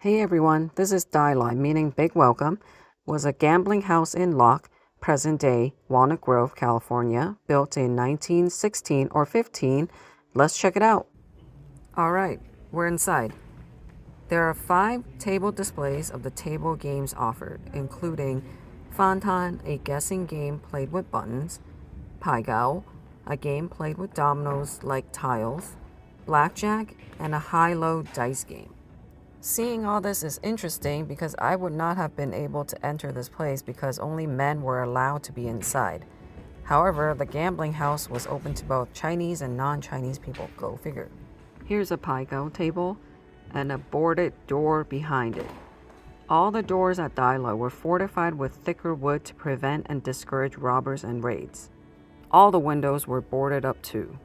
Hey everyone, this is Dai Loy, meaning big welcome, was a gambling house in Locke, present-day Walnut Grove, California, built in 1916 or 15. Let's check it out. All right, we're inside. There are 5 table displays of the table games offered, including Fantan, a guessing game played with buttons, Pai Gao, a game played with dominoes like tiles, blackjack, and a high-low dice game. Seeing all this is interesting because I would not have been able to enter this place because only men were allowed to be inside. However, the gambling house was open to both Chinese and non-Chinese people, go figure. Here's a Pai Gao table and a boarded door behind it. All the doors at Dai Loy were fortified with thicker wood to prevent and discourage robbers and raids. All the windows were boarded up too.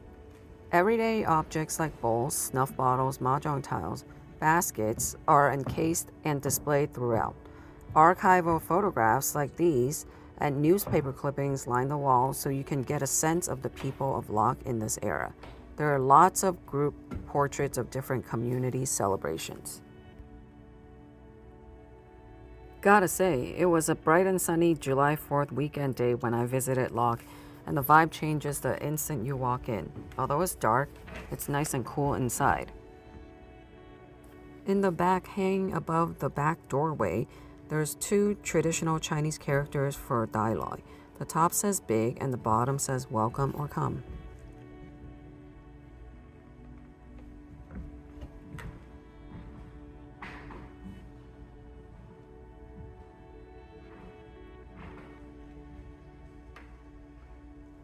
Everyday objects like bowls, snuff bottles, mahjong tiles, baskets are encased and displayed throughout. Archival photographs like these and newspaper clippings line the walls so you can get a sense of the people of Locke in this era. There are lots of group portraits of different community celebrations. Gotta say, it was a bright and sunny July 4th weekend day when I visited Locke, and the vibe changes the instant you walk in. Although it's dark, it's nice and cool inside. In the back, hanging above the back doorway, there's 2 traditional Chinese characters for Dai Loy. The top says big and the bottom says welcome or come.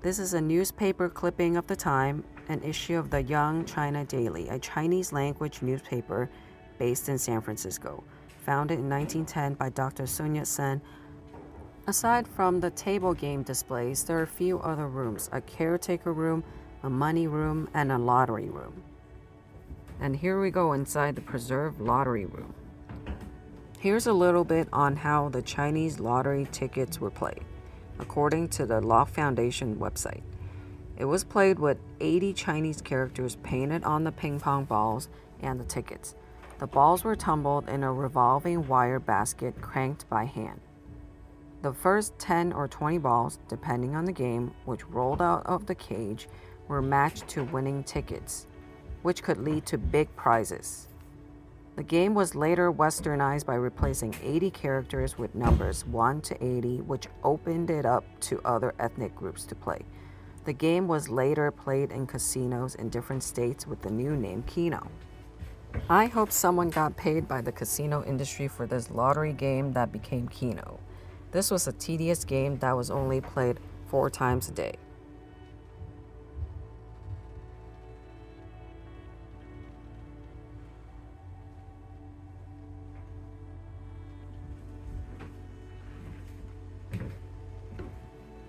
This is a newspaper clipping of the time, an issue of the Young China Daily, a Chinese language newspaper based in San Francisco, founded in 1910 by Dr. Sun Yat-sen. Aside from the table game displays, there are a few other rooms, a caretaker room, a money room, and a lottery room. And here we go inside the preserved lottery room. Here's a little bit on how the Chinese lottery tickets were played, according to the Locke Foundation website. It was played with 80 Chinese characters painted on the ping pong balls and the tickets. The balls were tumbled in a revolving wire basket cranked by hand. The first 10 or 20 balls, depending on the game, which rolled out of the cage, were matched to winning tickets, which could lead to big prizes. The game was later westernized by replacing 80 characters with numbers 1 to 80, which opened it up to other ethnic groups to play. The game was later played in casinos in different states with the new name Keno. I hope someone got paid by the casino industry for this lottery game that became Keno. This was a tedious game that was only played 4 times a day.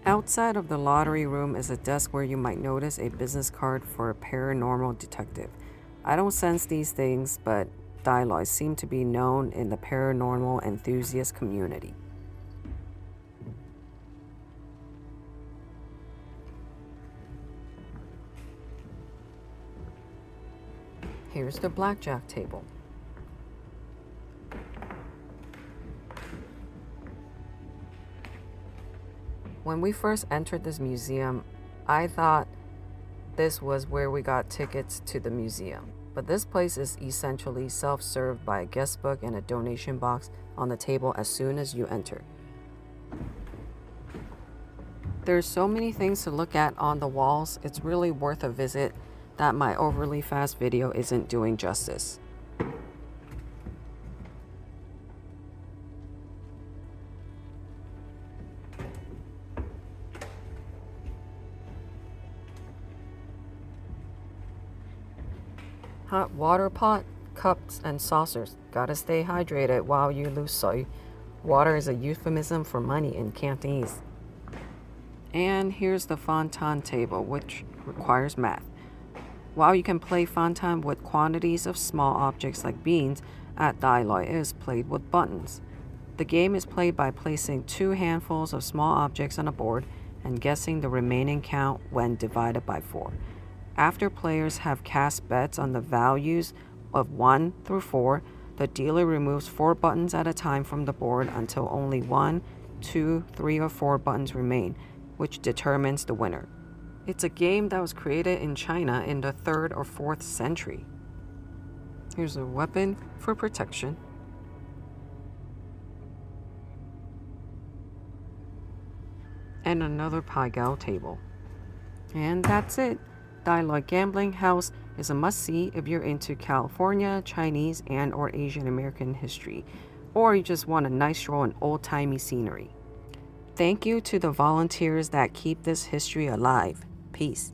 Outside of the lottery room is a desk where you might notice a business card for a paranormal detective. I don't sense these things, but Dai Loy seem to be known in the paranormal enthusiast community. Here's the blackjack table. When we first entered this museum, I thought this was where we got tickets to the museum. But this place is essentially self-served by a guest book and a donation box on the table as soon as you enter. There's so many things to look at on the walls, it's really worth a visit that my overly fast video isn't doing justice. Hot water pot, cups, and saucers. Gotta stay hydrated while you lose soy. Water is a euphemism for money in Cantonese. And here's the Fantan table, which requires math. While you can play Fantan with quantities of small objects like beans, at Dai Loy it is played with buttons. The game is played by placing 2 handfuls of small objects on a board and guessing the remaining count when divided by 4. After players have cast bets on the values of 1 through 4, The dealer removes 4 buttons at a time from the board until only 1, 2, 3, or 4 buttons remain, which determines the winner. It's a game that was created in China in the 3rd or 4th century. Here's a weapon for protection. And another Pai Gow table. And that's it. Dai Loy Gambling House is a must-see if you're into California, Chinese, and or Asian American history, or you just want a nice stroll in old-timey scenery. Thank you to the volunteers that keep this history alive. Peace.